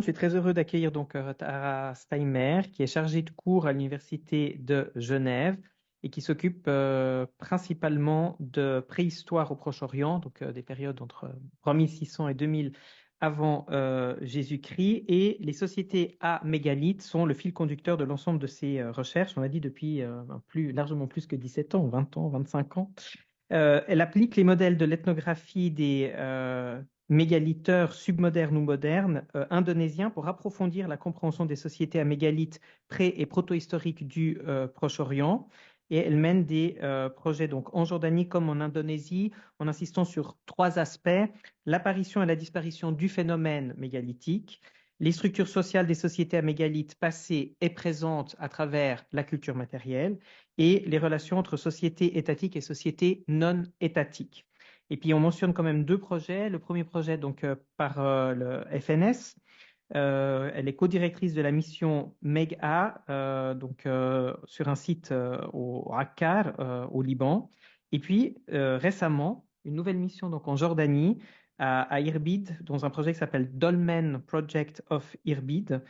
suis très heureux d'accueillir donc Tara Steimer, qui est chargée de cours à l'Université de Genève et qui s'occupe principalement de préhistoire au Proche-Orient, donc des périodes entre 3600 et 2000 avant Jésus-Christ. Et les sociétés à mégalithes sont le fil conducteur de l'ensemble de ces recherches, on l'a dit depuis largement plus que 17 ans, 20 ans, 25 ans. Elle applique les modèles de l'ethnographie des mégaliteurs submodernes ou modernes indonésiens pour approfondir la compréhension des sociétés à mégalithes pré- et protohistoriques du Proche-Orient. Et elle mène des projets donc en Jordanie comme en Indonésie en insistant sur trois aspects: l'apparition et la disparition du phénomène mégalithique, les structures sociales des sociétés à mégalithes passées et présentes à travers la culture matérielle, et les relations entre sociétés étatiques et sociétés non étatiques. Et puis on mentionne quand même deux projets. Le premier projet donc par le FNS. Elle est co-directrice de la mission MEGA, sur un site au Akkar, au Liban. Et puis récemment, une nouvelle mission donc en Jordanie, à Irbid, dans un projet qui s'appelle Dolmen Project of Irbid,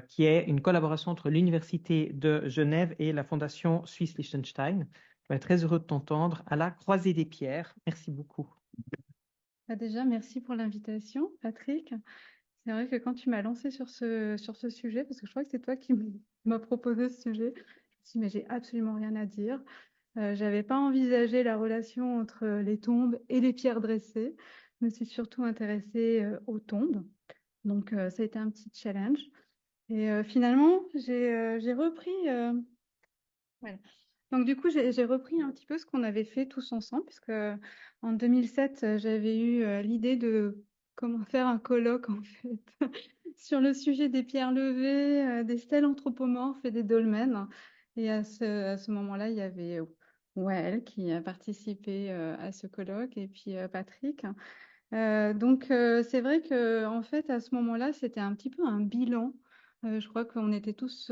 qui est une collaboration entre l'Université de Genève et la Fondation Suisse Liechtenstein. Je suis très heureux de t'entendre à la croisée des pierres. Merci beaucoup. Déjà, merci pour l'invitation, Patrick. C'est vrai que quand tu m'as lancé sur ce sujet, parce que je crois que c'est toi qui m'as proposé ce sujet, je me suis dit, mais j'ai absolument rien à dire. J'avais pas envisagé la relation entre les tombes et les pierres dressées. Je me suis surtout intéressée aux tombes. Donc, ça a été un petit challenge. Et finalement, j'ai repris. Voilà. Donc, du coup, j'ai repris un petit peu ce qu'on avait fait tous ensemble, puisque en 2007, j'avais eu l'idée de comment faire un colloque, en fait, sur le sujet des pierres levées, des stèles anthropomorphes et des dolmens. Et à ce moment-là, il y avait Wael qui a participé à ce colloque, et puis Patrick. C'est vrai que en fait, à ce moment-là, c'était un petit peu un bilan. Je crois qu'on était tous.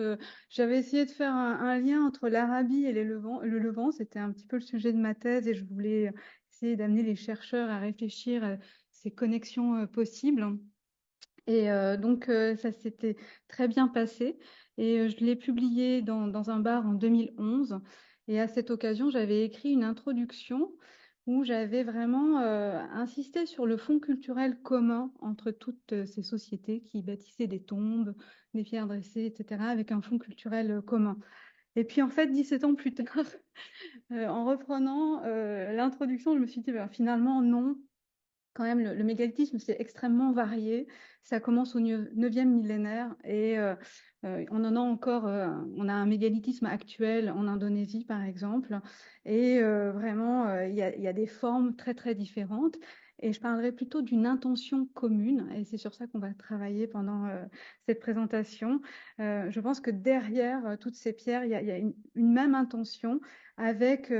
J'avais essayé de faire un lien entre l'Arabie et le Levant. C'était un petit peu le sujet de ma thèse et je voulais essayer d'amener les chercheurs à réfléchir à ces connexions possibles. Ça s'était très bien passé. Et je l'ai publié dans un bar en 2011. Et à cette occasion, j'avais écrit une introduction où j'avais vraiment insisté sur le fond culturel commun entre toutes ces sociétés qui bâtissaient des tombes, des pierres dressées, etc., avec un fond culturel commun. Et puis en fait, 17 ans plus tard, en reprenant l'introduction, je me suis dit, ben, finalement, non, quand même, le mégalithisme, c'est extrêmement varié. Ça commence au 9e millénaire et on en a encore, on a un mégalithisme actuel en Indonésie, par exemple. Et vraiment, il y a des formes très, très différentes. Et je parlerai plutôt d'une intention commune, et c'est sur ça qu'on va travailler pendant cette présentation. Je pense que derrière toutes ces pierres, il y a une même intention avec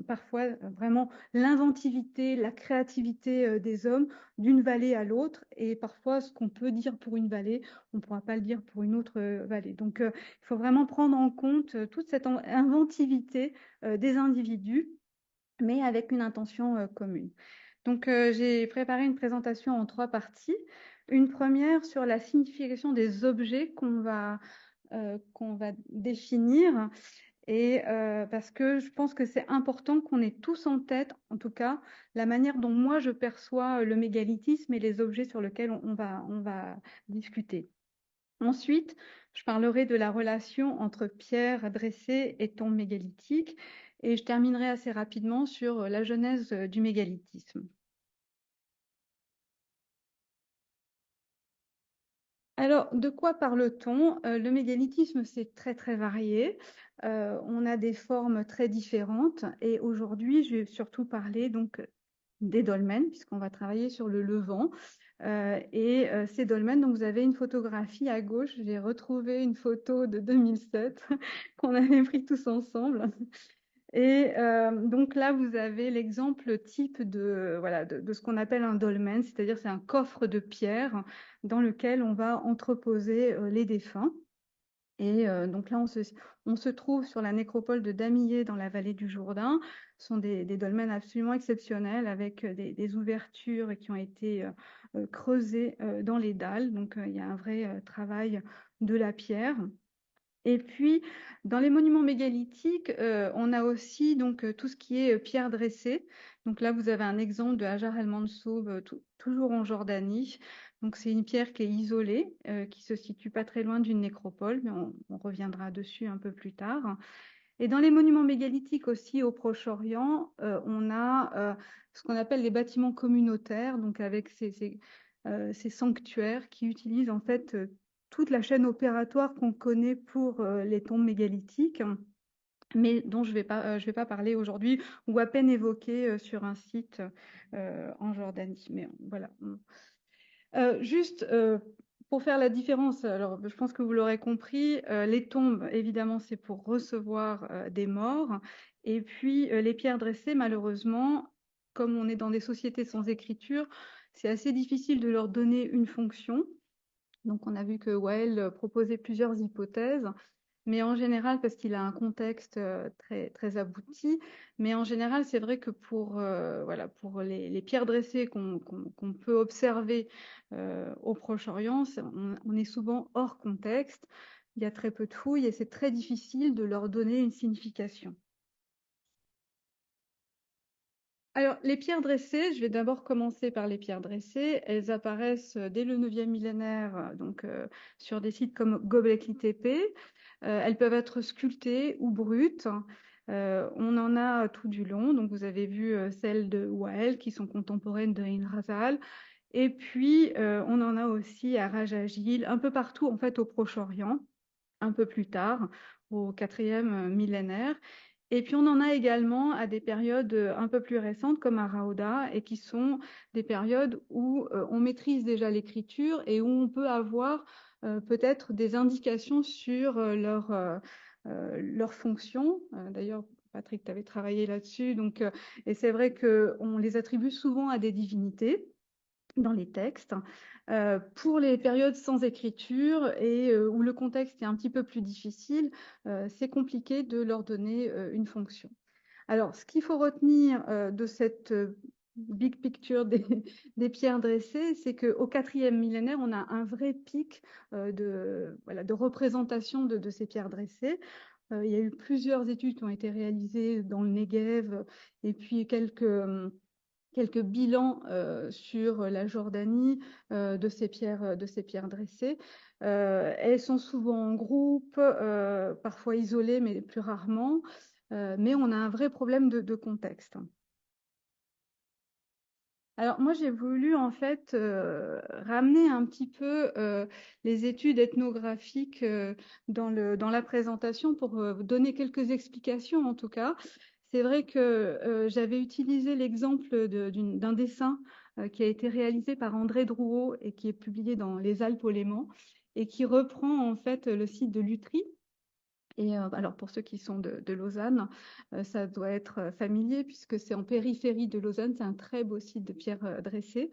parfois vraiment l'inventivité, la créativité des hommes d'une vallée à l'autre. Et parfois, ce qu'on peut dire pour une vallée, on ne pourra pas le dire pour une autre vallée. Donc, il faut vraiment prendre en compte toute cette inventivité des individus, mais avec une intention commune. Donc, j'ai préparé une présentation en trois parties. Une première sur la signification des objets qu'on va définir. Et parce que je pense que c'est important qu'on ait tous en tête, en tout cas, la manière dont moi je perçois le mégalithisme et les objets sur lesquels on va discuter. Ensuite, je parlerai de la relation entre pierres dressées et tombes mégalithiques et je terminerai assez rapidement sur la genèse du mégalithisme. Alors, de quoi parle-t-on? Le mégalithisme, c'est très très varié. On a des formes très différentes et aujourd'hui, je vais surtout parler donc des dolmens puisqu'on va travailler sur le Levant. Ces dolmens, donc vous avez une photographie à gauche. J'ai retrouvé une photo de 2007 qu'on avait pris tous ensemble. Donc là, vous avez l'exemple type voilà, de ce qu'on appelle un dolmen, c'est-à-dire c'est un coffre de pierre dans lequel on va entreposer les défunts. Et donc là, on se trouve sur la nécropole de Damillé dans la vallée du Jourdain. Ce sont des dolmens absolument exceptionnels avec des ouvertures qui ont été creusées dans les dalles. Donc il y a un vrai travail de la pierre. Et puis, dans les monuments mégalithiques, on a aussi donc tout ce qui est pierre dressée. Donc là, vous avez un exemple de Hajar el-Mansoub, toujours en Jordanie. Donc c'est une pierre qui est isolée, qui se situe pas très loin d'une nécropole, mais on reviendra dessus un peu plus tard. Et dans les monuments mégalithiques aussi au Proche-Orient, on a ce qu'on appelle les bâtiments communautaires, donc avec ces sanctuaires qui utilisent en fait toute la chaîne opératoire qu'on connaît pour les tombes mégalithiques, mais dont je vais pas parler aujourd'hui, ou à peine évoquer sur un site en Jordanie. Mais voilà. Juste pour faire la différence, alors je pense que vous l'aurez compris, les tombes, évidemment, c'est pour recevoir des morts. Et puis les pierres dressées, malheureusement, comme on est dans des sociétés sans écriture, c'est assez difficile de leur donner une fonction. Donc on a vu que Weil proposait plusieurs hypothèses. Mais en général, parce qu'il a un contexte très, très abouti, mais en général, c'est vrai que voilà, pour les pierres dressées qu'on peut observer au Proche-Orient, on est souvent hors contexte, il y a très peu de fouilles et c'est très difficile de leur donner une signification. Alors, les pierres dressées, je vais d'abord commencer par les pierres dressées. Elles apparaissent dès le 9e millénaire, donc sur des sites comme Göbekli Tepe. Elles peuvent être sculptées ou brutes. On en a tout du long. Donc, vous avez vu celles de Wael qui sont contemporaines de Ain Razal. Et puis, on en a aussi à Rajagil, un peu partout en fait au Proche-Orient, un peu plus tard, au 4e millénaire. Et puis on en a également à des périodes un peu plus récentes comme à Raouda et qui sont des périodes où on maîtrise déjà l'écriture et où on peut avoir peut-être des indications sur leur fonction. D'ailleurs, Patrick, tu avais travaillé là-dessus, donc, et c'est vrai qu'on les attribue souvent à des divinités dans les textes. Pour les périodes sans écriture et où le contexte est un petit peu plus difficile, c'est compliqué de leur donner une fonction. Alors, ce qu'il faut retenir de cette big picture des pierres dressées, c'est qu'au 4e millénaire, on a un vrai pic voilà, de représentation de ces pierres dressées. Il y a eu plusieurs études qui ont été réalisées dans le Negev et puis quelques bilans sur la Jordanie de ces pierres dressées. Elles sont souvent en groupe, parfois isolées, mais plus rarement. Mais on a un vrai problème de contexte. Alors moi j'ai voulu en fait ramener un petit peu les études ethnographiques dans la présentation pour donner quelques explications en tout cas. C'est vrai que j'avais utilisé l'exemple d'un dessin qui a été réalisé par André Drouot et qui est publié dans Les Alpes au Léman et qui reprend en fait le site de Lutry. Et alors pour ceux qui sont de Lausanne, ça doit être familier puisque c'est en périphérie de Lausanne, c'est un très beau site de pierre dressée.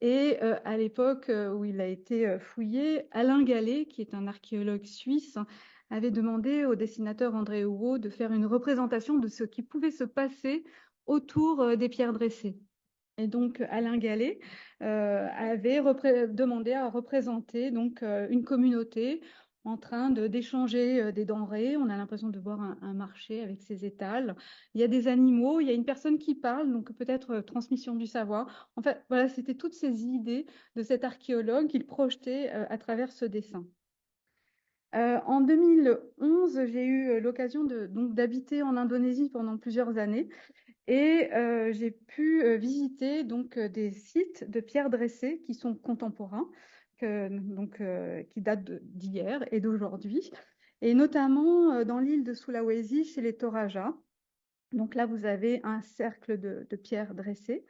Et à l'époque où il a été fouillé, Alain Gallet, qui est un archéologue suisse, avait demandé au dessinateur André Hourault de faire une représentation de ce qui pouvait se passer autour des pierres dressées. Et donc Alain Gallet avait demandé à représenter donc une communauté en train d'échanger des denrées. On a l'impression de voir un marché avec ses étals. Il y a des animaux, il y a une personne qui parle, donc peut-être transmission du savoir. En fait, voilà, c'était toutes ces idées de cet archéologue qu'il projetait à travers ce dessin. En 2011, j'ai eu l'occasion d'habiter en Indonésie pendant plusieurs années et j'ai pu visiter donc des sites de pierres dressées qui sont contemporains, qui datent d'hier et d'aujourd'hui, et notamment dans l'île de Sulawesi chez les Toraja. Donc là, vous avez un cercle de pierres dressées.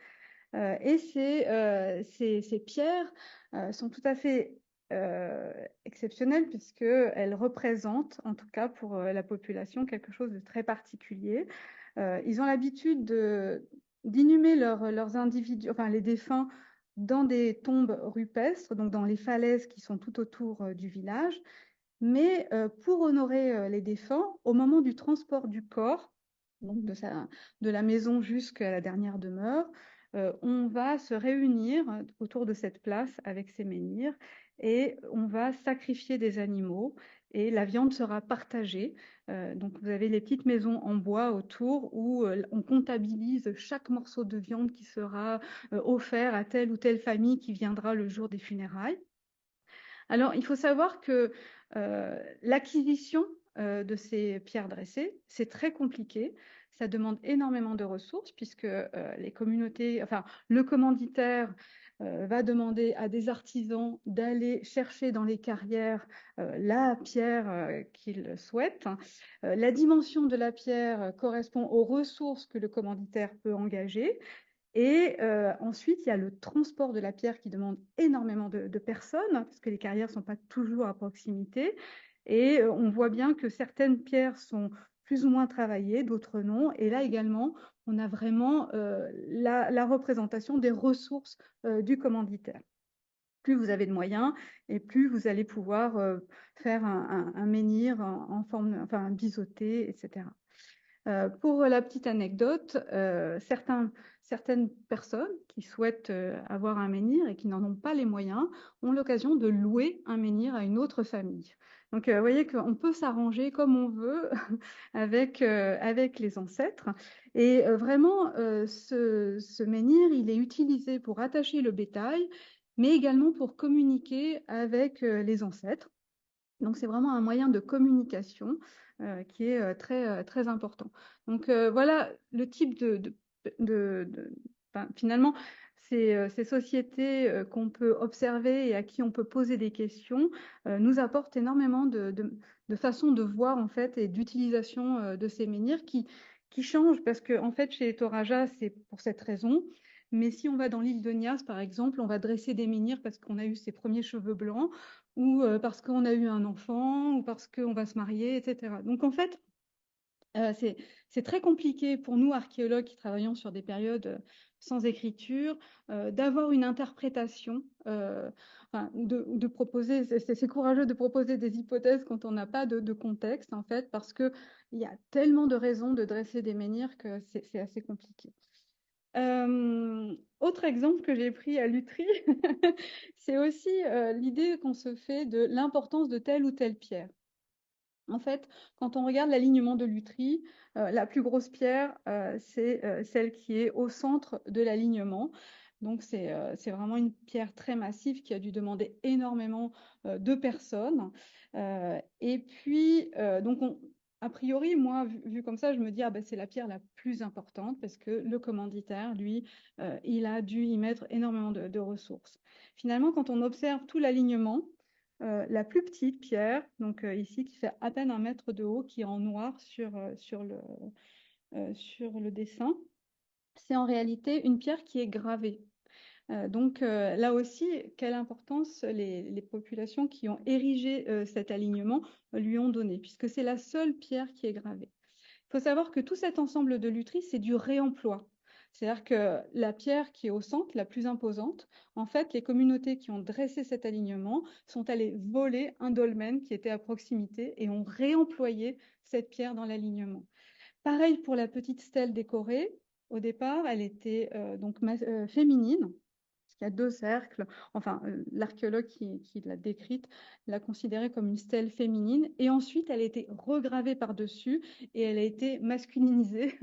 Et ces pierres sont tout à fait exceptionnelles puisqu'elles représentent, en tout cas pour la population, quelque chose de très particulier. Ils ont l'habitude d'inhumer leurs individus, enfin les défunts, dans des tombes rupestres, donc dans les falaises qui sont tout autour du village. Mais pour honorer les défunts, au moment du transport du corps, donc de la maison jusqu'à la dernière demeure, on va se réunir autour de cette place avec ces menhirs et on va sacrifier des animaux et la viande sera partagée. Donc vous avez les petites maisons en bois autour où on comptabilise chaque morceau de viande qui sera offert à telle ou telle famille qui viendra le jour des funérailles. Alors, il faut savoir que l'acquisition de ces pierres dressées, c'est très compliqué. Ça demande énormément de ressources puisque les communautés, enfin, le commanditaire va demander à des artisans d'aller chercher dans les carrières la pierre qu'il souhaite. La dimension de la pierre correspond aux ressources que le commanditaire peut engager. Et ensuite, il y a le transport de la pierre qui demande énormément de personnes, parce que les carrières ne sont pas toujours à proximité. Et on voit bien que certaines pierres sont plus ou moins travaillées, d'autres non. Et là également, on a vraiment la représentation des ressources du commanditaire. Plus vous avez de moyens et plus vous allez pouvoir faire un menhir en forme, enfin un biseauté, etc. Pour la petite anecdote, certaines personnes qui souhaitent avoir un menhir et qui n'en ont pas les moyens ont l'occasion de louer un menhir à une autre famille. Donc, vous voyez qu'on peut s'arranger comme on veut avec les ancêtres. Et vraiment, ce menhir, il est utilisé pour attacher le bétail, mais également pour communiquer avec les ancêtres. Donc, c'est vraiment un moyen de communication qui est très important. Donc, voilà le type enfin, finalement, ces sociétés qu'on peut observer et à qui on peut poser des questions nous apportent énormément de façons de voir en fait et d'utilisation de ces menhirs qui changent parce que en fait, chez les Toraja, c'est pour cette raison. Mais si on va dans l'île de Nias, par exemple, on va dresser des menhirs parce qu'on a eu ses premiers cheveux blancs ou parce qu'on a eu un enfant, ou parce qu'on va se marier, etc. Donc en fait, c'est très compliqué pour nous, archéologues qui travaillons sur des périodes sans écriture, d'avoir une interprétation, enfin, de proposer, c'est courageux de proposer des hypothèses quand on n'a pas de contexte, en fait, parce qu'il y a tellement de raisons de dresser des menhirs que c'est assez compliqué. Autre exemple que j'ai pris à Lutry, c'est aussi l'idée qu'on se fait de l'importance de telle ou telle pierre. En fait, quand on regarde l'alignement de Lutry, la plus grosse pierre, c'est celle qui est au centre de l'alignement. Donc, c'est vraiment une pierre très massive qui a dû demander énormément de personnes. Et puis, donc, a priori, moi, vu comme ça, je me dis, ah ben, c'est la pierre la plus importante parce que le commanditaire, lui, il a dû y mettre énormément de ressources. Finalement, quand on observe tout l'alignement, la plus petite pierre, donc ici, qui fait à peine 1 mètre de haut, qui est en noir sur le dessin, c'est en réalité une pierre qui est gravée. Donc là aussi, quelle importance les populations qui ont érigé cet alignement lui ont donné, puisque c'est la seule pierre qui est gravée. Il faut savoir que tout cet ensemble de lutheries, c'est du réemploi. C'est-à-dire que la pierre qui est au centre, la plus imposante, en fait, les communautés qui ont dressé cet alignement sont allées voler un dolmen qui était à proximité et ont réemployé cette pierre dans l'alignement. Pareil pour la petite stèle décorée. Au départ, elle était donc féminine. Il y a 2 cercles. Enfin, l'archéologue qui l'a décrite l'a considérée comme une stèle féminine. Et ensuite, elle a été regravée par-dessus et elle a été masculinisée,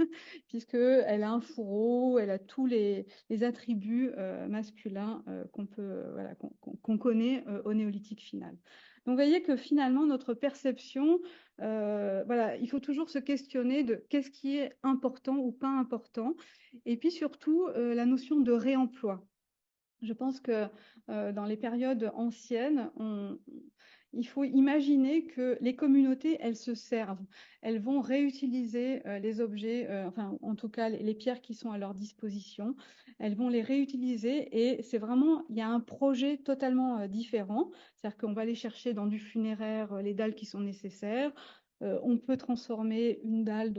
puisqu'elle a un fourreau, elle a tous les attributs masculins qu'on connaît au néolithique final. Donc, vous voyez que finalement, notre perception, voilà, il faut toujours se questionner de qu'est-ce qui est important ou pas important. Et puis surtout, la notion de réemploi. Je pense que dans les périodes anciennes, il faut imaginer que les communautés, elles se servent. Elles vont réutiliser les objets, enfin en tout cas les pierres qui sont à leur disposition. Elles vont les réutiliser et c'est vraiment, il y a un projet totalement différent. C'est-à-dire qu'on va aller chercher dans du funéraire les dalles qui sont nécessaires. On peut transformer une dalle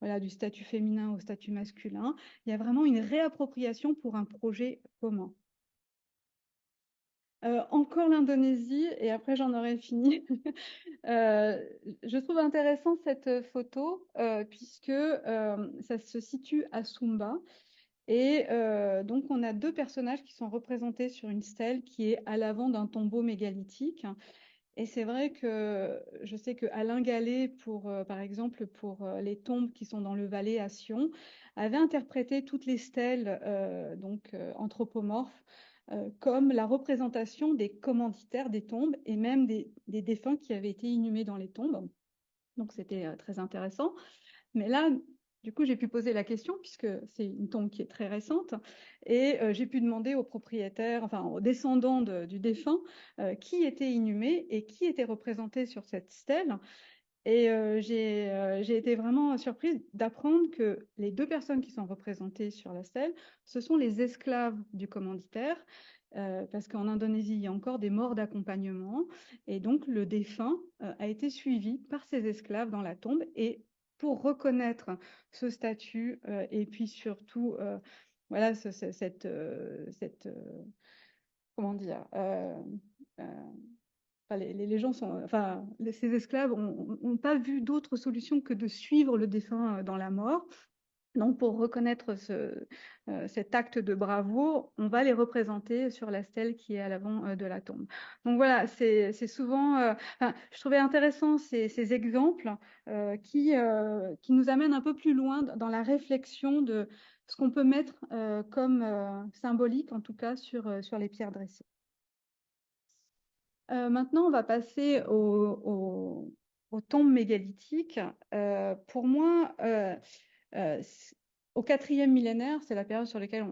voilà, du statut féminin au statut masculin. Il y a vraiment une réappropriation pour un projet commun. Encore l'Indonésie et après j'en aurai fini. Je trouve intéressant cette photo puisque ça se situe à Sumba et donc on a deux personnages qui sont représentés sur une stèle qui est à l'avant d'un tombeau mégalithique. Et c'est vrai que je sais que Alain Gallet, par exemple, pour les tombes qui sont dans le Valais à Sion, avait interprété toutes les stèles anthropomorphes comme la représentation des commanditaires des tombes et même des défunts qui avaient été inhumés dans les tombes. Donc c'était très intéressant. Mais là, du coup, j'ai pu poser la question, puisque c'est une tombe qui est très récente, et j'ai pu demander aux propriétaires, enfin aux descendants du défunt, qui était inhumé et qui était représenté sur cette stèle. Et j'ai été vraiment surprise d'apprendre que les deux personnes qui sont représentées sur la stèle, ce sont les esclaves du commanditaire, parce qu'en Indonésie, il y a encore des morts d'accompagnement. Et donc, le défunt a été suivi par ces esclaves dans la tombe. Et pour reconnaître ce statut, et puis surtout, voilà, comment dire, euh, enfin, les gens sont, enfin, ces esclaves n'ont pas vu d'autre solution que de suivre le défunt dans la mort. Donc, pour reconnaître cet acte de bravoure, on va les représenter sur la stèle qui est à l'avant de la tombe. Donc voilà, c'est souvent, enfin, je trouvais intéressant ces exemples qui nous amènent un peu plus loin dans la réflexion de ce qu'on peut mettre comme symbolique, en tout cas, sur les pierres dressées. Maintenant, on va passer aux tombes mégalithiques. Pour moi, au quatrième millénaire, c'est la période sur laquelle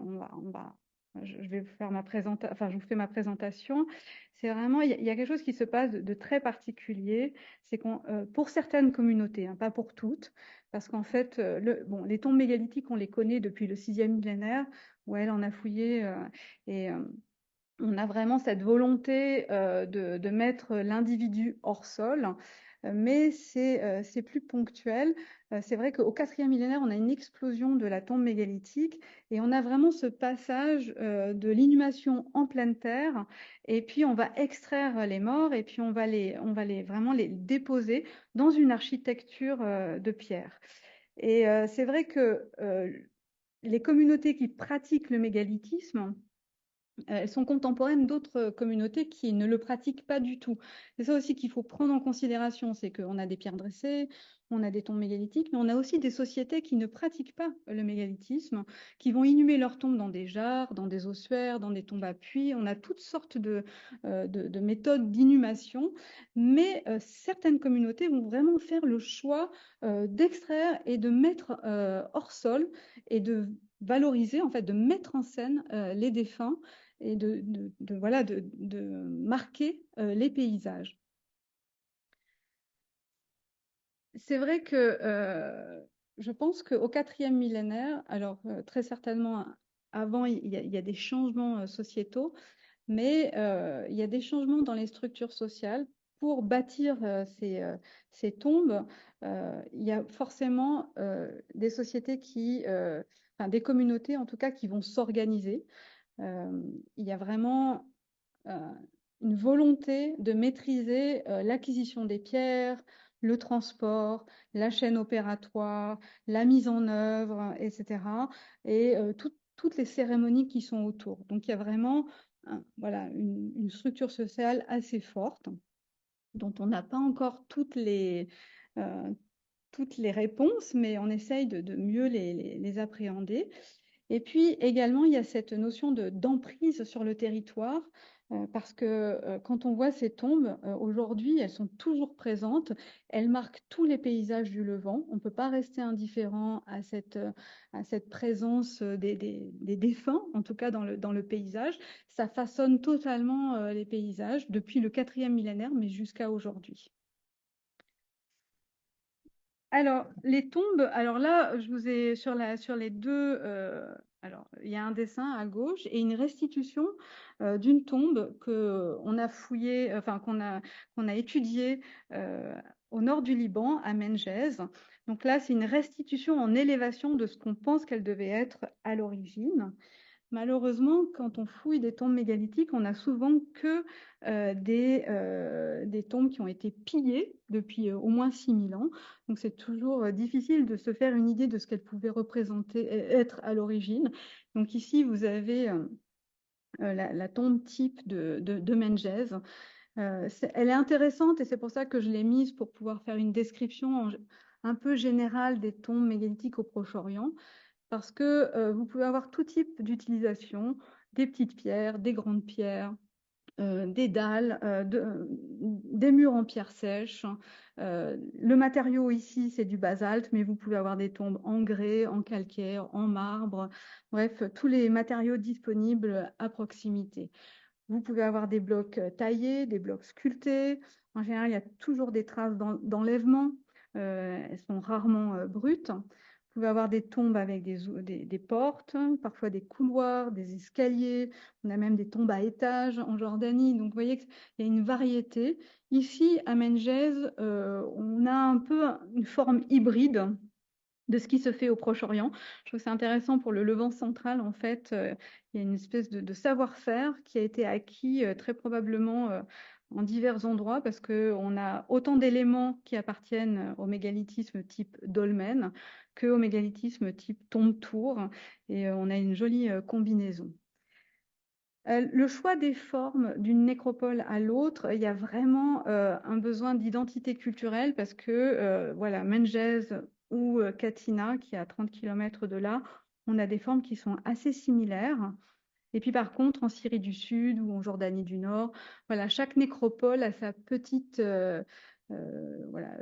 je vais vous faire enfin, je vous fais ma présentation. C'est vraiment, il y a quelque chose qui se passe de très particulier. C'est pour certaines communautés, hein, pas pour toutes, parce qu'en fait, les tombes mégalithiques, on les connaît depuis le sixième millénaire, où elle en a fouillé et on a vraiment cette volonté de mettre l'individu hors sol, mais c'est plus ponctuel. C'est vrai qu'au quatrième millénaire, on a une explosion de la tombe mégalithique et on a vraiment ce passage de l'inhumation en pleine terre et puis on va extraire les morts et puis on va vraiment les déposer dans une architecture de pierre. Et c'est vrai que les communautés qui pratiquent le mégalithisme, elles sont contemporaines d'autres communautés qui ne le pratiquent pas du tout. C'est ça aussi qu'il faut prendre en considération, c'est qu'on a des pierres dressées, on a des tombes mégalithiques, mais on a aussi des sociétés qui ne pratiquent pas le mégalithisme, qui vont inhumer leurs tombes dans des jarres, dans des ossuaires, dans des tombes à puits. On a toutes sortes de méthodes d'inhumation, mais certaines communautés vont vraiment faire le choix d'extraire et de mettre hors sol et de valoriser, en fait, de mettre en scène les défunts et voilà, de marquer les paysages. C'est vrai que je pense qu'au quatrième millénaire, alors très certainement avant, il y a des changements sociétaux, mais il y a des changements dans les structures sociales. Pour bâtir ces tombes, il y a forcément des sociétés enfin des communautés en tout cas, qui vont s'organiser. Il y a vraiment euh, une volonté de maîtriser l'acquisition des pierres, le transport, la chaîne opératoire, la mise en œuvre, etc. Et toutes les cérémonies qui sont autour. Donc il y a vraiment voilà, une structure sociale assez forte dont on n'a pas encore euh, toutes les réponses, mais on essaye de mieux les appréhender. Et puis également, il y a cette notion d'emprise sur le territoire, parce que quand on voit ces tombes, aujourd'hui, elles sont toujours présentes, elles marquent tous les paysages du Levant. On ne peut pas rester indifférent à cette présence des défunts, en tout cas dans le paysage. Ça façonne totalement les paysages depuis le quatrième millénaire, mais jusqu'à aujourd'hui. Alors, les tombes, alors là, je vous ai sur les deux, alors il y a un dessin à gauche et une restitution d'une tombe que on a fouillée, enfin qu'on a étudiée au nord du Liban, à Menjez. Donc là, c'est une restitution en élévation de ce qu'on pense qu'elle devait être à l'origine. malheureusement, quand on fouille des tombes mégalithiques, on n'a souvent que des tombes qui ont été pillées depuis au moins 6000 ans. Donc c'est toujours difficile de se faire une idée de ce qu'elles pouvaient représenter, être à l'origine. Donc ici, vous avez la tombe type de Menges. Elle est intéressante et c'est pour ça que je l'ai mise pour pouvoir faire une description un peu générale des tombes mégalithiques au Proche-Orient, parce que vous pouvez avoir tout type d'utilisation, des petites pierres, des grandes pierres, des dalles, des murs en pierre sèche. Le matériau ici, c'est du basalte, mais vous pouvez avoir des tombes en grès, en calcaire, en marbre, bref, tous les matériaux disponibles à proximité. Vous pouvez avoir des blocs taillés, des blocs sculptés. En général, il y a toujours des traces d'enlèvement. Elles sont rarement brutes. Vous pouvez avoir des tombes avec des portes, parfois des couloirs, des escaliers. On a même des tombes à étages en Jordanie. Donc, vous voyez qu'il y a une variété. Ici, à Menges, on a un peu une forme hybride de ce qui se fait au Proche-Orient. Je trouve que c'est intéressant pour le Levant central, en fait, il y a une espèce de savoir-faire qui a été acquis très probablement en divers endroits parce qu'on a autant d'éléments qui appartiennent au mégalithisme type dolmen qu'au mégalithisme type tombe-tour et on a une jolie combinaison. Le choix des formes d'une nécropole à l'autre, il y a vraiment un besoin d'identité culturelle parce que voilà, Menges ou Katina, qui est à 30 km de là, on a des formes qui sont assez similaires. Et puis par contre, en Syrie du Sud ou en Jordanie du Nord, voilà, chaque nécropole a sa petite voilà,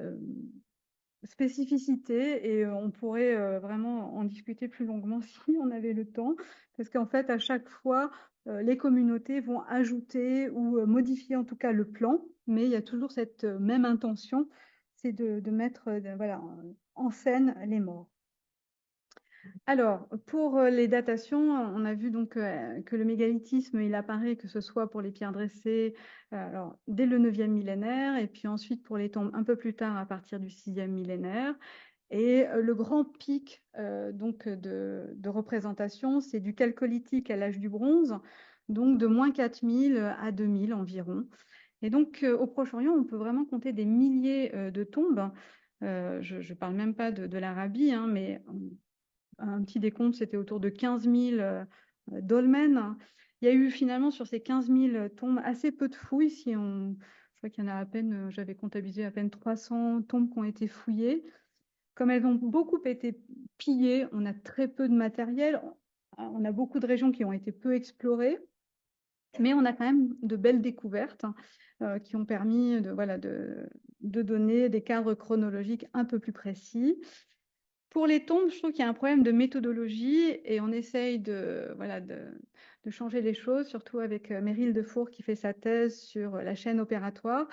spécificité et on pourrait vraiment en discuter plus longuement si on avait le temps, parce qu'en fait, à chaque fois, les communautés vont ajouter ou modifier en tout cas le plan, mais il y a toujours cette même intention, c'est de mettre voilà, en scène les morts. Alors, pour les datations, on a vu donc que le mégalithisme, il apparaît que ce soit pour les pierres dressées, alors, dès le 9e millénaire, et puis ensuite pour les tombes un peu plus tard à partir du 6e millénaire. Et le grand pic donc de représentation, c'est du chalcolithique à l'âge du bronze, donc de moins 4000 à 2000 environ. Et donc au Proche-Orient, on peut vraiment compter des milliers de tombes. Je ne parle même pas de l'Arabie, hein, mais un petit décompte, c'était autour de 15 000 dolmens. Il y a eu finalement sur ces 15 000 tombes assez peu de fouilles. Je crois qu'il y en a à peine, j'avais comptabilisé à peine 300 tombes qui ont été fouillées. Comme elles ont beaucoup été pillées, on a très peu de matériel. On a beaucoup de régions qui ont été peu explorées, mais on a quand même de belles découvertes qui ont permis voilà, de donner des cadres chronologiques un peu plus précis. Pour les tombes, je trouve qu'il y a un problème de méthodologie et on essaye voilà, de changer les choses, surtout avec Meryl Defour qui fait sa thèse sur la chaîne opératoire,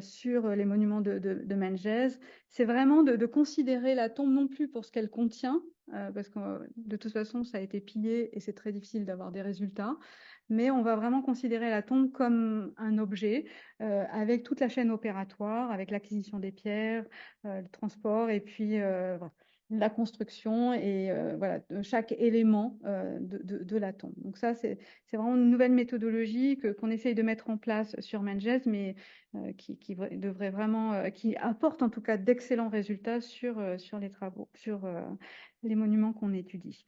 sur les monuments de Menges. C'est vraiment de considérer la tombe non plus pour ce qu'elle contient, parce que de toute façon, ça a été pillé et c'est très difficile d'avoir des résultats. Mais on va vraiment considérer la tombe comme un objet avec toute la chaîne opératoire, avec l'acquisition des pierres, le transport et puis voilà, la construction et voilà, de chaque élément de la tombe. Donc ça, c'est vraiment une nouvelle méthodologie qu'on essaye de mettre en place sur Menges, mais qui devrait vraiment, qui apporte en tout cas d'excellents résultats sur les travaux, sur les monuments qu'on étudie.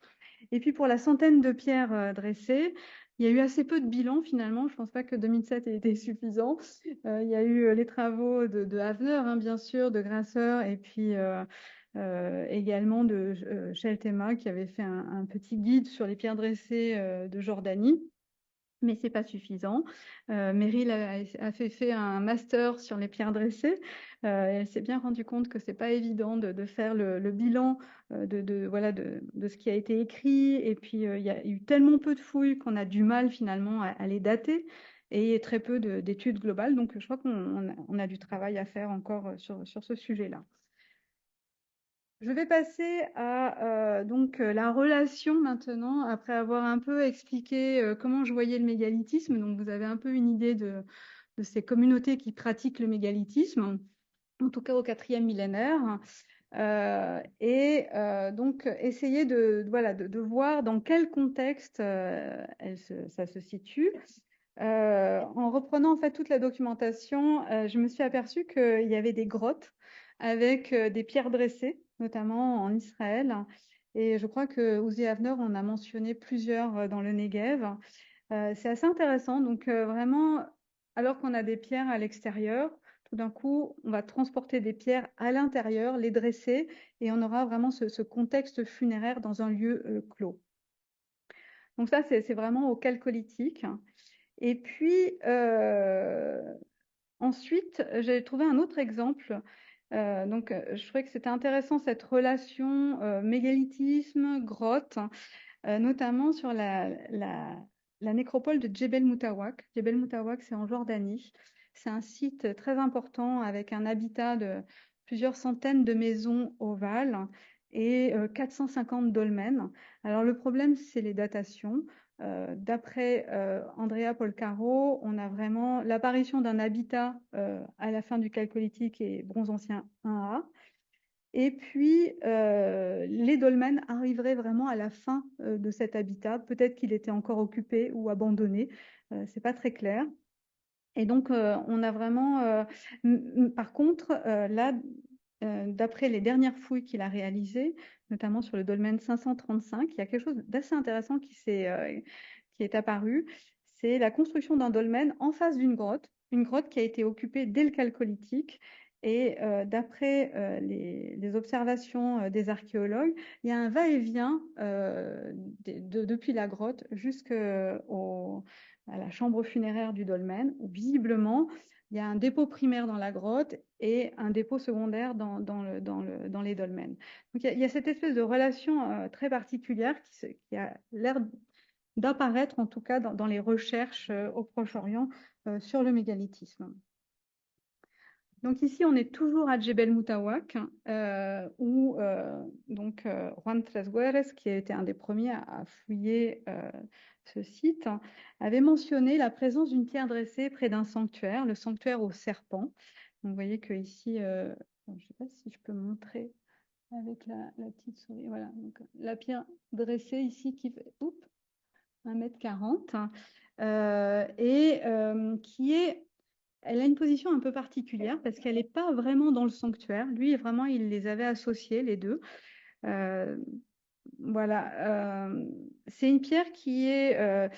Et puis pour la centaine de pierres dressées, il y a eu assez peu de bilans finalement. Je ne pense pas que 2007 ait été suffisant. Il y a eu les travaux de Havner, hein, bien sûr, de Grasser, et puis également de Sheltema qui avait fait un petit guide sur les pierres dressées de Jordanie. Mais ce n'est pas suffisant. Meryl a fait un master sur les pierres dressées. Elle s'est bien rendue compte que ce n'est pas évident de faire le bilan voilà, de ce qui a été écrit. Et puis, il y a eu tellement peu de fouilles qu'on a du mal finalement à les dater et très peu d'études globales. Donc, je crois qu'on a du travail à faire encore sur ce sujet-là. Je vais passer à donc la relation maintenant, après avoir un peu expliqué comment je voyais le mégalithisme. Donc vous avez un peu une idée de ces communautés qui pratiquent le mégalithisme, en tout cas au 4e millénaire. Donc essayer de voir dans quel contexte ça se situe. En reprenant en fait toute la documentation, je me suis aperçue qu'il y avait des grottes avec des pierres dressées, notamment en Israël. Et je crois que Uzi Avner en a mentionné plusieurs dans le Negev. C'est assez intéressant. Donc vraiment, alors qu'on a des pierres à l'extérieur, tout d'un coup, on va transporter des pierres à l'intérieur, les dresser, et on aura vraiment ce contexte funéraire dans un lieu clos. Donc ça, c'est vraiment au Chalcolithique. Et puis, ensuite, j'ai trouvé un autre exemple. Je trouvais que c'était intéressant cette relation mégalithisme, grotte, notamment sur la nécropole de Djebel Moutawak. Djebel Moutawak, c'est en Jordanie. C'est un site très important avec un habitat de plusieurs centaines de maisons ovales et 450 dolmens. Alors le problème, c'est les datations. D'après Andrea Polcaro, on a vraiment l'apparition d'un habitat à la fin du Chalcolithique et Bronze ancien 1A. Et puis, les dolmens arriveraient vraiment à la fin de cet habitat. Peut-être qu'il était encore occupé ou abandonné. C'est pas très clair. Et donc, on a vraiment. Par contre, là, d'après les dernières fouilles qu'il a réalisées, notamment sur le dolmen 535, il y a quelque chose d'assez intéressant qui est apparu. C'est la construction d'un dolmen en face d'une grotte, une grotte qui a été occupée dès le Chalcolithique. Et d'après les observations des archéologues, il y a un va-et-vient depuis la grotte jusqu'à la chambre funéraire du dolmen, où visiblement, il y a un dépôt primaire dans la grotte et un dépôt secondaire dans les dolmens. Donc il y a cette espèce de relation très particulière qui a l'air d'apparaître, en tout cas dans les recherches au Proche-Orient sur le mégalithisme. Donc ici, on est toujours à Djebel Moutawak, où Juan Tresguerres, qui a été un des premiers à fouiller ce site, avait mentionné la présence d'une pierre dressée près d'un sanctuaire, le sanctuaire au serpent. Donc, vous voyez que ici, je ne sais pas si je peux montrer avec la petite souris. Voilà, donc, la pierre dressée ici qui fait 1,40 m elle a une position un peu particulière parce qu'elle n'est pas vraiment dans le sanctuaire. Lui, vraiment, il les avait associés, les deux. Voilà. C'est une pierre qui est...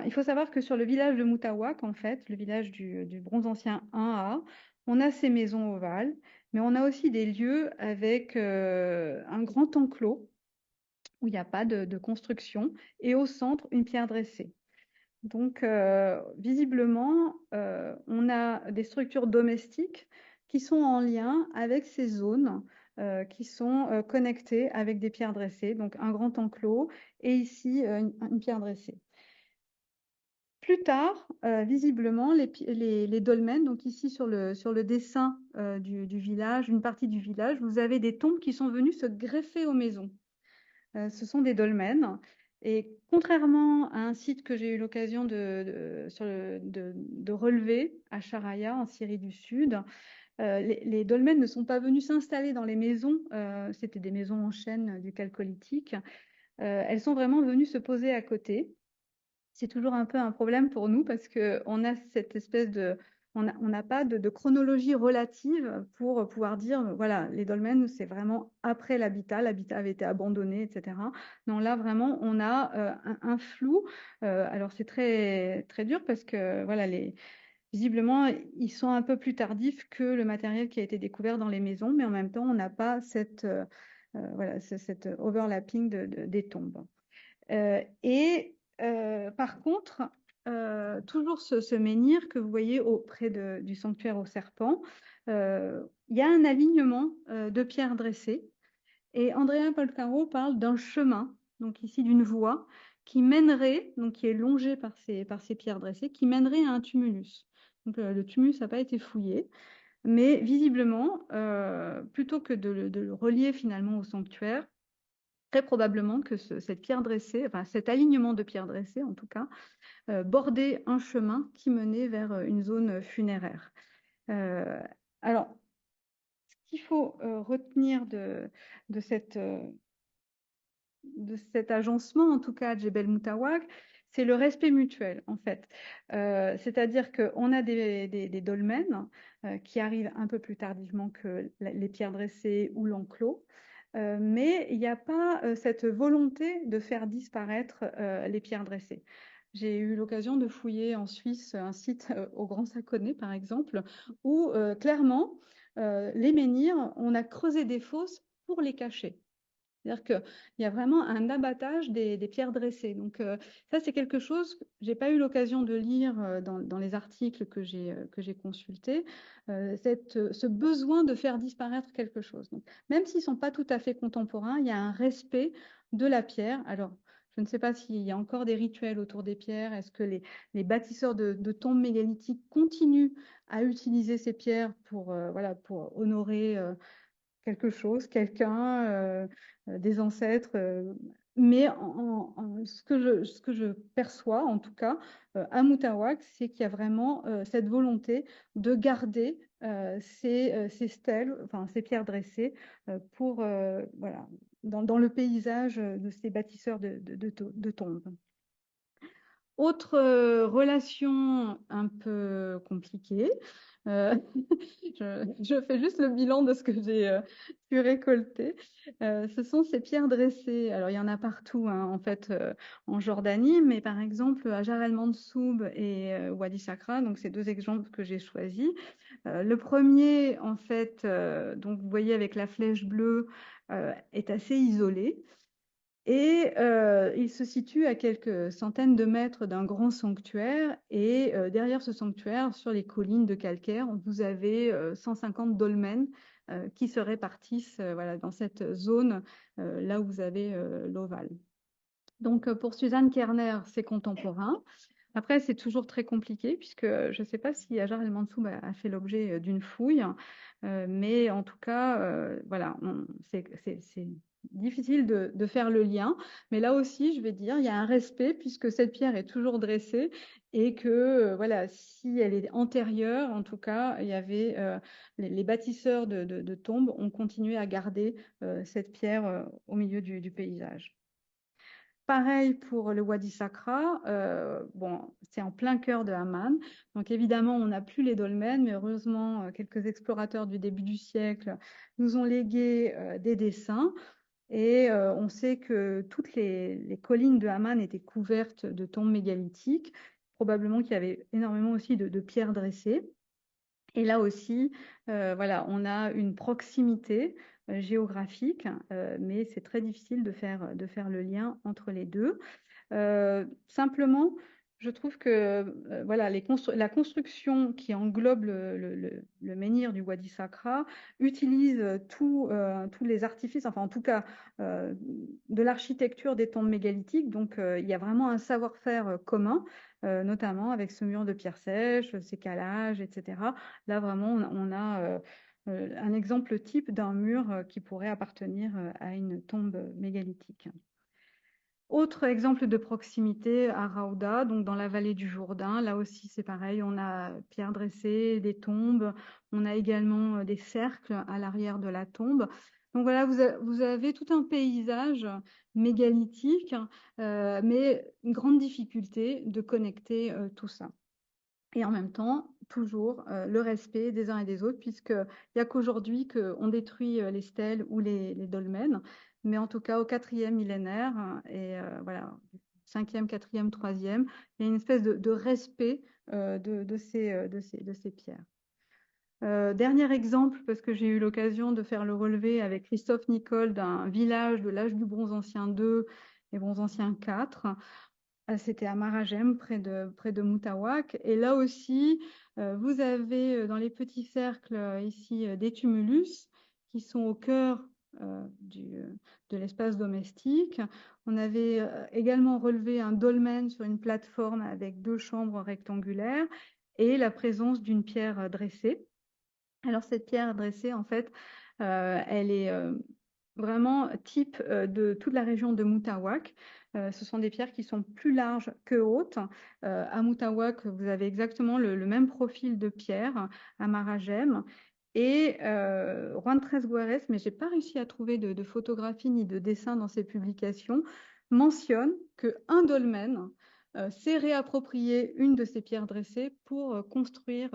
il faut savoir que sur le village de Moutawak, en fait, le village du Bronze ancien 1A, on a ces maisons ovales, mais on a aussi des lieux avec un grand enclos où il n'y a pas de construction et au centre, une pierre dressée. Donc, visiblement, on a des structures domestiques qui sont en lien avec ces zones qui sont connectées avec des pierres dressées, donc un grand enclos et ici une pierre dressée. Plus tard, visiblement, les dolmens, donc ici sur le dessin du village, une partie du village, vous avez des tombes qui sont venues se greffer aux maisons. Ce sont des dolmens. Et contrairement à un site que j'ai eu l'occasion de relever à Sharaya, en Syrie du Sud, les dolmens ne sont pas venus s'installer dans les maisons. C'était des maisons en chêne du Chalcolithique. Elles sont vraiment venues se poser à côté. C'est toujours un peu un problème pour nous parce qu'on a cette espèce de... On n'a pas de chronologie relative pour pouvoir dire, voilà, les dolmens, c'est vraiment après l'habitat avait été abandonné, etc. Non, là, vraiment, on a un flou. Alors, c'est très, très dur parce que, voilà, visiblement, ils sont un peu plus tardifs que le matériel qui a été découvert dans les maisons, mais en même temps, on n'a pas cet overlapping des tombes. Par contre, toujours ce menhir que vous voyez auprès du sanctuaire au serpent, il y a un alignement de pierres dressées. Et Andrea Polcaro parle d'un chemin, donc ici d'une voie, qui mènerait, donc qui est longée par ces pierres dressées, qui mènerait à un tumulus. Donc le tumulus n'a pas été fouillé, mais visiblement, plutôt que de le relier finalement au sanctuaire, très probablement que cette pierre dressée, enfin cet alignement de pierres dressées en tout cas, bordait un chemin qui menait vers une zone funéraire. Alors, ce qu'il faut retenir de cette, de cet agencement, en tout cas, Djebel Moutawak, c'est le respect mutuel, en fait. C'est-à-dire qu'on a des dolmens qui arrivent un peu plus tardivement que les pierres dressées ou l'enclos, mais il n'y a pas cette volonté de faire disparaître les pierres dressées. J'ai eu l'occasion de fouiller en Suisse un site au Grand Saconnet, par exemple, où clairement, les menhirs, on a creusé des fosses pour les cacher. C'est-à-dire qu'il y a vraiment un abattage des pierres dressées. Donc ça, c'est quelque chose que j'ai pas eu l'occasion de lire dans les articles que j'ai consultés, ce besoin de faire disparaître quelque chose. Donc, même s'ils sont pas tout à fait contemporains, il y a un respect de la pierre. Alors, je ne sais pas s'il y a encore des rituels autour des pierres. Est-ce que les bâtisseurs de tombes mégalithiques continuent à utiliser ces pierres pour, voilà, pour honorer quelque chose, quelqu'un, des ancêtres. Mais ce que je perçois, en tout cas, à Moutawak, c'est qu'il y a vraiment cette volonté de garder ces stèles, enfin ces pierres dressées, pour, voilà, dans le paysage de ces bâtisseurs de tombes. Autre relation un peu compliquée, euh, je fais juste le bilan de ce que j'ai pu récolter. Ce sont ces pierres dressées. Alors, il y en a partout, hein, en fait, en Jordanie, mais par exemple, à Jar El Mansoub et Wadi Sakra, donc ces deux exemples que j'ai choisis. Le premier, en fait, donc vous voyez avec la flèche bleue, est assez isolé. Et il se situe à quelques centaines de mètres d'un grand sanctuaire. Et derrière ce sanctuaire, sur les collines de calcaire, vous avez 150 dolmens qui se répartissent voilà, dans cette zone là où vous avez l'ovale. Donc pour Suzanne Kerner, c'est contemporain. Après, c'est toujours très compliqué puisque je ne sais pas si Hajar El Mansoub a fait l'objet d'une fouille, mais en tout cas, voilà, c'est difficile de faire le lien. Mais là aussi, je vais dire, il y a un respect puisque cette pierre est toujours dressée et que, voilà, si elle est antérieure, en tout cas, il y avait les bâtisseurs de tombes ont continué à garder cette pierre au milieu du paysage. Pareil pour le Wadi Sakra, bon, c'est en plein cœur de Amman. Donc évidemment, on n'a plus les dolmens, mais heureusement, quelques explorateurs du début du siècle nous ont légué des dessins. Et on sait que toutes les collines de Amman étaient couvertes de tombes mégalithiques, probablement qu'il y avait énormément aussi de pierres dressées. Et là aussi, voilà, on a une proximité géographique, mais c'est très difficile de faire le lien entre les deux. Simplement, je trouve que voilà, la construction qui englobe le menhir du Wadi Sakra utilise tous les artifices, enfin en tout cas de l'architecture des tombes mégalithiques. Donc il y a vraiment un savoir-faire commun, notamment avec ce mur de pierre sèche, ces calages, etc. Là vraiment, on a un exemple type d'un mur qui pourrait appartenir à une tombe mégalithique. Autre exemple de proximité à Raouda, donc dans la vallée du Jourdain. Là aussi, c'est pareil, on a pierres dressées, des tombes. On a également des cercles à l'arrière de la tombe. Donc voilà, vous avez tout un paysage mégalithique, mais une grande difficulté de connecter tout ça. Et en même temps, toujours le respect des uns et des autres, puisqu'il n'y a qu'aujourd'hui qu'on détruit les stèles ou les dolmens. Mais en tout cas, au 4e millénaire, et voilà, 5e, 4e, 3e, il y a une espèce de respect de ces pierres. Dernier exemple, parce que j'ai eu l'occasion de faire le relevé avec Christophe Nicole d'un village de l'âge du Bronze Ancien 2 et Bronze Ancien 4. C'était à Maragem, près de Moutawak. Et là aussi, vous avez dans les petits cercles ici des tumulus qui sont au cœur de l'espace domestique. On avait également relevé un dolmen sur une plateforme avec 2 chambres rectangulaires et la présence d'une pierre dressée. Alors cette pierre dressée, en fait, elle est vraiment type de toute la région de Moutawak. Ce sont des pierres qui sont plus larges que hautes. À Moutawak, vous avez exactement le même profil de pierre à Maragem. Et Juan Tres-Guerres, mais j'ai pas réussi à trouver de photographie ni de dessin dans ses publications, mentionne qu'un dolmen s'est réapproprié une de ces pierres dressées pour construire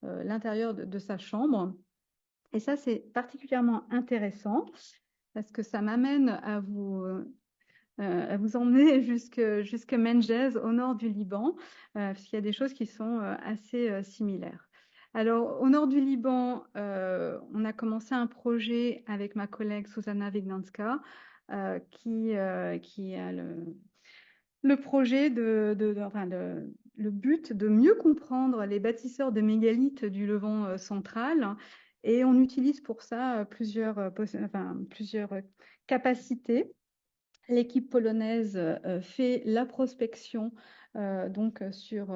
l'intérieur de sa chambre. Et ça, c'est particulièrement intéressant parce que ça m'amène à vous emmener jusque Menjez, au nord du Liban, parce qu'il y a des choses qui sont assez similaires. Alors, au nord du Liban, on a commencé un projet avec ma collègue Susanna Vignanska, qui a le projet le but de mieux comprendre les bâtisseurs de mégalithes du Levant central. Et on utilise pour ça plusieurs capacités. L'équipe polonaise fait la prospection sur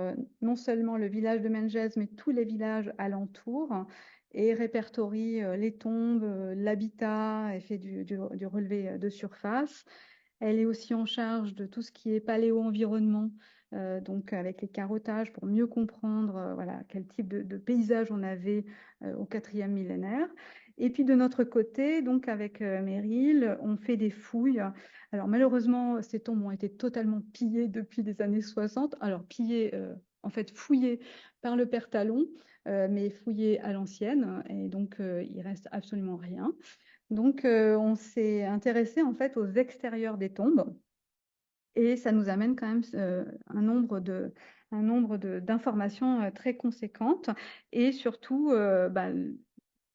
non seulement le village de Menjez, mais tous les villages alentours et répertorie les tombes, l'habitat et fait du relevé de surface. Elle est aussi en charge de tout ce qui est paléo-environnement, donc avec les carottages pour mieux comprendre voilà, quel type de paysage on avait au 4e millénaire. Et puis de notre côté, donc avec Meryl, on fait des fouilles. Alors malheureusement, ces tombes ont été totalement pillées depuis les années 60. Alors pillées, en fait fouillées par le père Talon, mais fouillées à l'ancienne. Et donc il reste absolument rien. Donc on s'est intéressé en fait aux extérieurs des tombes. Et ça nous amène quand même un nombre d'informations très conséquentes et surtout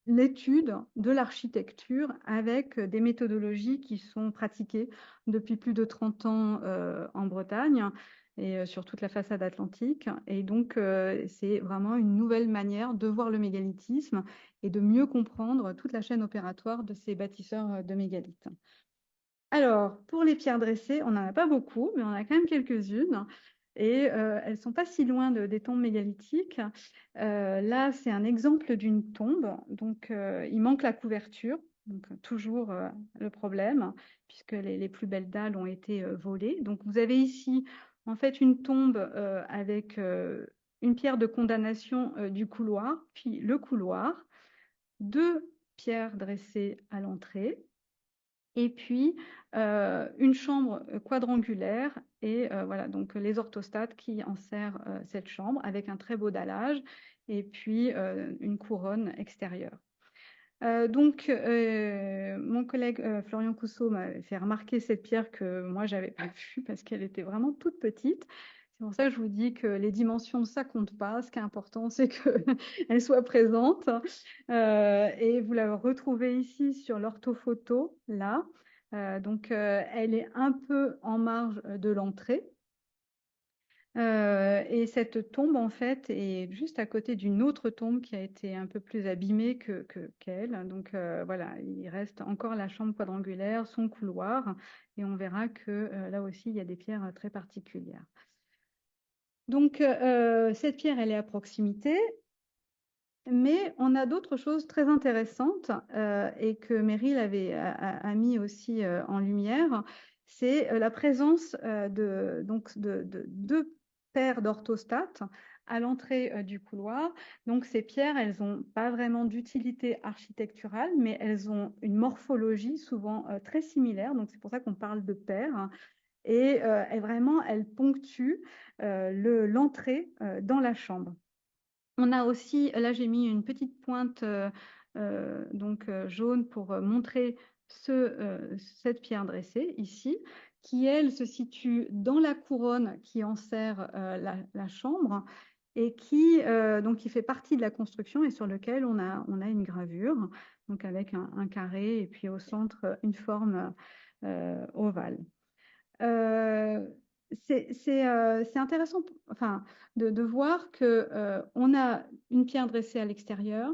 l'étude de l'architecture avec des méthodologies qui sont pratiquées depuis plus de 30 ans en Bretagne et sur toute la façade atlantique. Et donc, c'est vraiment une nouvelle manière de voir le mégalithisme et de mieux comprendre toute la chaîne opératoire de ces bâtisseurs de mégalithes. Alors, pour les pierres dressées, on n'en a pas beaucoup, mais on a quand même quelques-unes. Et elles ne sont pas si loin des tombes mégalithiques. Là, c'est un exemple d'une tombe. Donc, il manque la couverture. Donc, toujours le problème, puisque les plus belles dalles ont été volées. Donc, vous avez ici, en fait, une tombe avec une pierre de condamnation du couloir, puis le couloir, deux pierres dressées à l'entrée et puis une chambre quadrangulaire et voilà donc les orthostates qui enserrent cette chambre avec un très beau dallage et puis une couronne extérieure. Mon collègue Florian Cousseau m'a fait remarquer cette pierre que moi j'avais pas vue parce qu'elle était vraiment toute petite. C'est pour ça que je vous dis que les dimensions, ça compte pas. Ce qui est important, c'est qu'elle soit présente. Et vous la retrouvez ici sur l'orthophoto, là. Elle est un peu en marge de l'entrée. Et cette tombe, en fait, est juste à côté d'une autre tombe qui a été un peu plus abîmée qu'elle. Donc voilà, il reste encore la chambre quadrangulaire, son couloir, et on verra que là aussi, il y a des pierres très particulières. Donc cette pierre, elle est à proximité, mais on a d'autres choses très intéressantes et que Meryl a mis aussi en lumière. C'est la présence de deux paires d'orthostates à l'entrée du couloir. Donc ces pierres, elles n'ont pas vraiment d'utilité architecturale, mais elles ont une morphologie souvent très similaire. Donc c'est pour ça qu'on parle de paires. Et elles ponctuent l'entrée dans la chambre. On a aussi, là j'ai mis une petite pointe jaune pour montrer cette pierre dressée ici, qui elle se situe dans la couronne qui enserre la chambre et qui fait partie de la construction et sur lequel on a une gravure, donc avec un carré et puis au centre une forme ovale. C'est intéressant de voir qu'on a une pierre dressée à l'extérieur,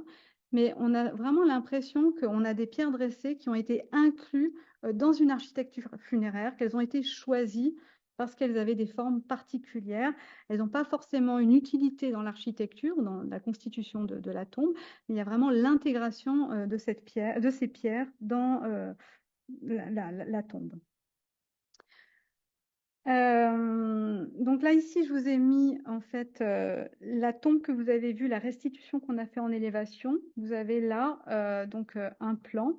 mais on a vraiment l'impression qu'on a des pierres dressées qui ont été incluses dans une architecture funéraire, qu'elles ont été choisies parce qu'elles avaient des formes particulières. Elles n'ont pas forcément une utilité dans l'architecture, dans la constitution de la tombe, mais il y a vraiment l'intégration de ces pierres dans la tombe. Donc là, ici, je vous ai mis en fait la tombe que vous avez vue, la restitution qu'on a fait en élévation. Vous avez là un plan.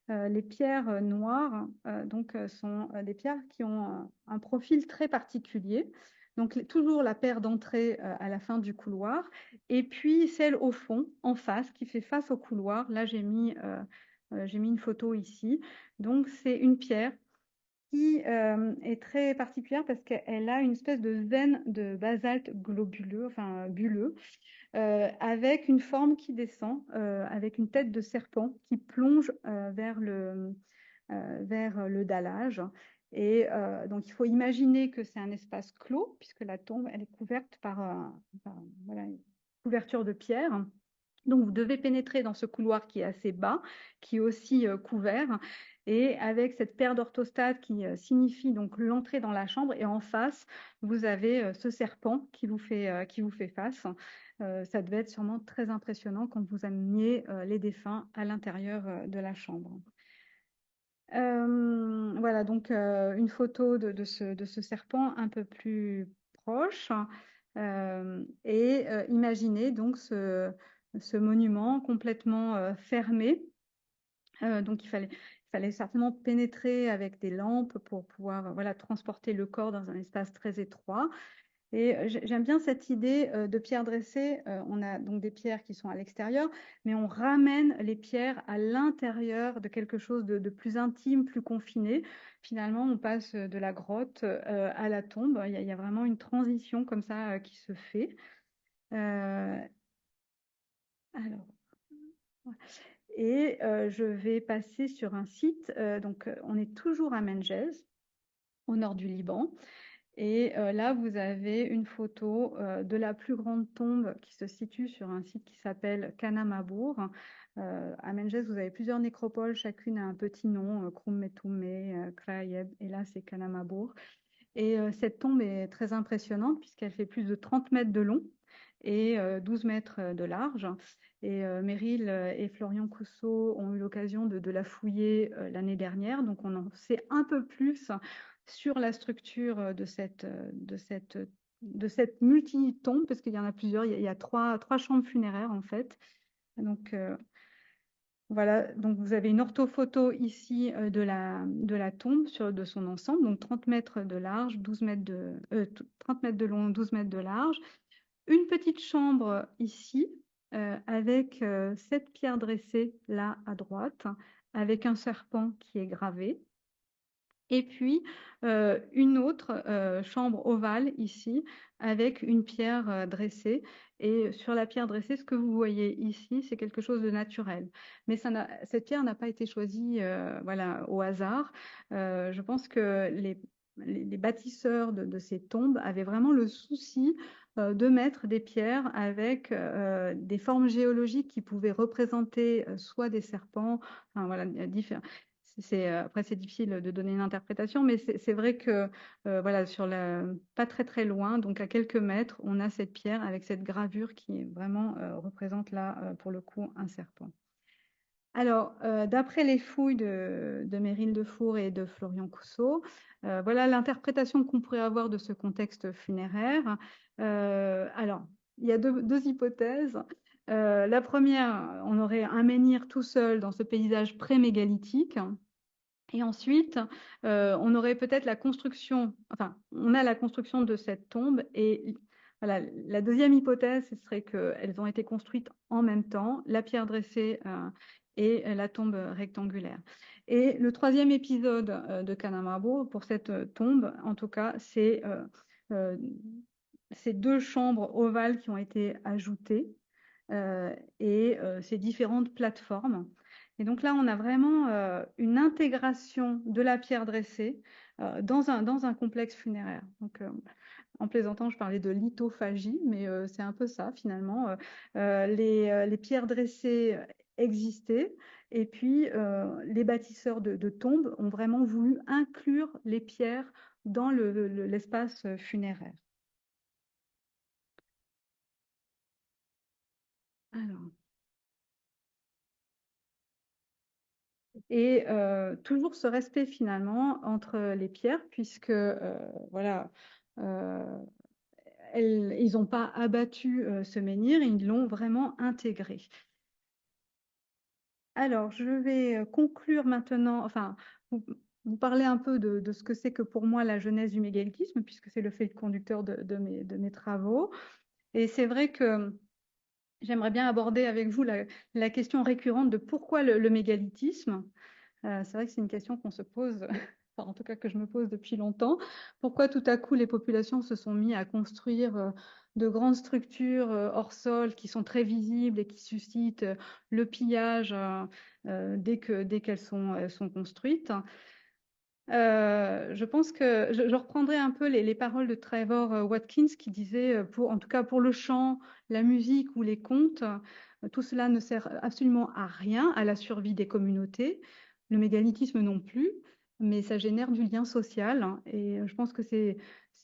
Les pierres noires sont des pierres qui ont un profil très particulier. Donc toujours la paire d'entrée à la fin du couloir, et puis celle au fond, en face, qui fait face au couloir. Là, j'ai mis une photo ici. Donc c'est une pierre qui est très particulière parce qu'elle a une espèce de veine de basalte globuleux, enfin bulleux, avec une forme qui descend, avec une tête de serpent qui plonge vers le dallage. Et donc, il faut imaginer que c'est un espace clos, puisque la tombe, elle est couverte voilà, une couverture de pierre. Donc, vous devez pénétrer dans ce couloir qui est assez bas, qui est aussi couvert, et avec cette paire d'orthostates qui signifie donc l'entrée dans la chambre. Et en face, vous avez ce serpent qui vous fait face. Ça devait être sûrement très impressionnant quand vous ameniez les défunts à l'intérieur de la chambre. Voilà, donc une photo de ce serpent un peu plus proche. Imaginez donc ce monument complètement fermé. Donc il fallait certainement pénétrer avec des lampes pour pouvoir voilà, transporter le corps dans un espace très étroit. Et j'aime bien cette idée de pierres dressées. On a donc des pierres qui sont à l'extérieur, mais on ramène les pierres à l'intérieur de quelque chose de plus intime, plus confiné. Finalement, on passe de la grotte à la tombe. Il y a vraiment une transition comme ça qui se fait. Euh, alors, je vais passer sur un site. On est toujours à Menjez, au nord du Liban. Et là, vous avez une photo de la plus grande tombe qui se situe sur un site qui s'appelle Kanamabour. À Menjez, vous avez plusieurs nécropoles, chacune a un petit nom, Krum Metoumé, Krayeb, et là, c'est Kanamabour. Et cette tombe est très impressionnante puisqu'elle fait plus de 30 mètres de long et 12 mètres de large. Et Meryl et Florian Cousseau ont eu l'occasion de la fouiller l'année dernière, donc on en sait un peu plus sur la structure de cette multi-tombe, parce qu'il y en a plusieurs, il y a trois chambres funéraires en fait. Donc voilà, donc vous avez une orthophoto ici de la tombe de son ensemble, donc 30 mètres de large, 30 mètres de long, 12 mètres de large. Une petite chambre ici, avec 7 pierres dressées là à droite, avec un serpent qui est gravé. Et puis une autre chambre ovale ici, avec une pierre dressée. Et sur la pierre dressée, ce que vous voyez ici, c'est quelque chose de naturel. Mais cette pierre n'a pas été choisie voilà, au hasard. Je pense que les bâtisseurs de ces tombes avaient vraiment le souci de mettre des pierres avec des formes géologiques qui pouvaient représenter soit des serpents, enfin, voilà, différents. Après, c'est difficile de donner une interprétation, mais c'est vrai que voilà, pas très très loin, donc à quelques mètres, on a cette pierre avec cette gravure qui vraiment représente là, pour le coup, un serpent. Alors, d'après les fouilles de Meryl Defour et de Florian Cousseau, voilà l'interprétation qu'on pourrait avoir de ce contexte funéraire. Alors, il y a deux hypothèses. La première, on aurait un menhir tout seul dans ce paysage pré-mégalithique. Et ensuite, on aurait peut-être la construction, enfin, on a la construction de cette tombe. Et voilà, la deuxième hypothèse, ce serait qu'elles ont été construites en même temps, la pierre dressée et la tombe rectangulaire. Et le troisième épisode de Kanamabo, pour cette tombe, en tout cas, c'est euh, ces deux chambres ovales qui ont été ajoutées et ces différentes plateformes. Et donc là, on a vraiment une intégration de la pierre dressée dans un complexe funéraire. Donc, en plaisantant, je parlais de lithophagie, mais c'est un peu ça finalement. Les pierres dressées existaient, et puis les bâtisseurs de tombes ont vraiment voulu inclure les pierres dans l'espace funéraire. Alors, et toujours ce respect finalement entre les pierres, puisque voilà, euh, ils n'ont pas abattu ce menhir, ils l'ont vraiment intégré. Alors, je vais conclure maintenant, enfin, vous, vous parler un peu de ce que c'est que pour moi la genèse du mégalithisme, puisque c'est le fil conducteur de mes travaux. Et c'est vrai que j'aimerais bien aborder avec vous la question récurrente de pourquoi le mégalithisme. C'est vrai que c'est une question qu'on se pose, enfin, en tout cas que je me pose depuis longtemps. Pourquoi tout à coup les populations se sont mis à construire de grandes structures hors sol qui sont très visibles et qui suscitent le pillage dès qu'elles sont construites. Je pense que je reprendrai un peu les paroles de Trevor Watkins qui disait, en tout cas pour le chant, la musique ou les contes, tout cela ne sert absolument à rien à la survie des communautés, le mégalithisme non plus, mais ça génère du lien social, hein, et je pense que c'est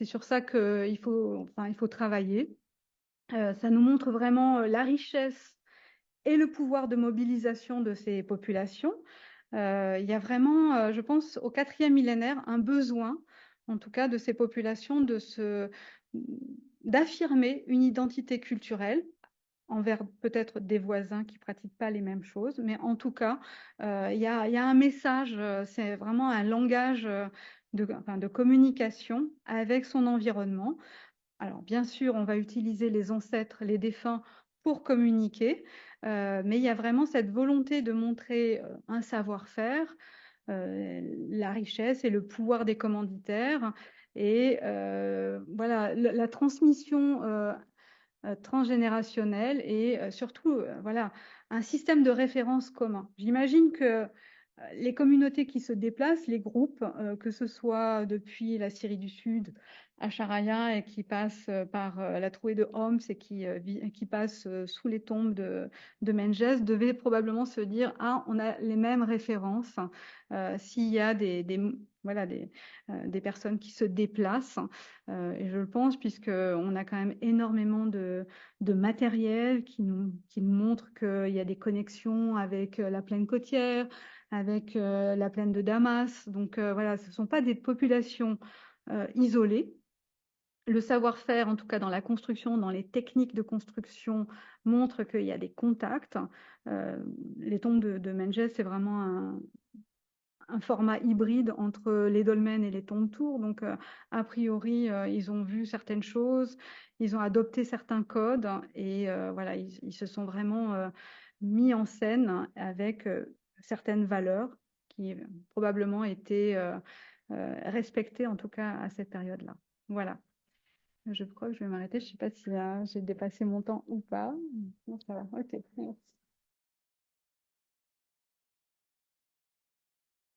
sur ça il faut travailler. Ça nous montre vraiment la richesse et le pouvoir de mobilisation de ces populations. Il y a vraiment, je pense, au quatrième millénaire, un besoin, en tout cas, de ces populations d'affirmer une identité culturelle envers peut-être des voisins qui pratiquent pas les mêmes choses, mais en tout cas, il y a un message, c'est vraiment un langage enfin, de communication avec son environnement. Alors, bien sûr, on va utiliser les ancêtres, les défunts pour communiquer, mais il y a vraiment cette volonté de montrer un savoir-faire, la richesse et le pouvoir des commanditaires. Et voilà, la transmission transgénérationnelle et surtout, voilà, un système de référence commun. J'imagine que les communautés qui se déplacent, les groupes, que ce soit depuis la Syrie du Sud à Charaya et qui passent par la trouée de Homs et qui passent sous les tombes de Menges, devaient probablement se dire, ah, on a les mêmes références. S'il y a voilà, des personnes qui se déplacent, et je le pense puisqu'on a quand même énormément de matériel qui nous montre qu'il y a des connexions avec la plaine côtière, avec la plaine de Damas. Donc voilà, ce ne sont pas des populations isolées. Le savoir-faire, en tout cas dans la construction, dans les techniques de construction, montre qu'il y a des contacts. Euh, les tombes de Menges, c'est vraiment un format hybride entre les dolmens et les tombes tours. Donc, a priori, ils ont vu certaines choses, ils ont adopté certains codes et voilà, ils se sont vraiment mis en scène avec certaines valeurs qui probablement étaient respectées, en tout cas à cette période-là. Voilà. Je crois que je vais m'arrêter. Je ne sais pas si j'ai dépassé mon temps ou pas. Non, ça va. Ok. Merci.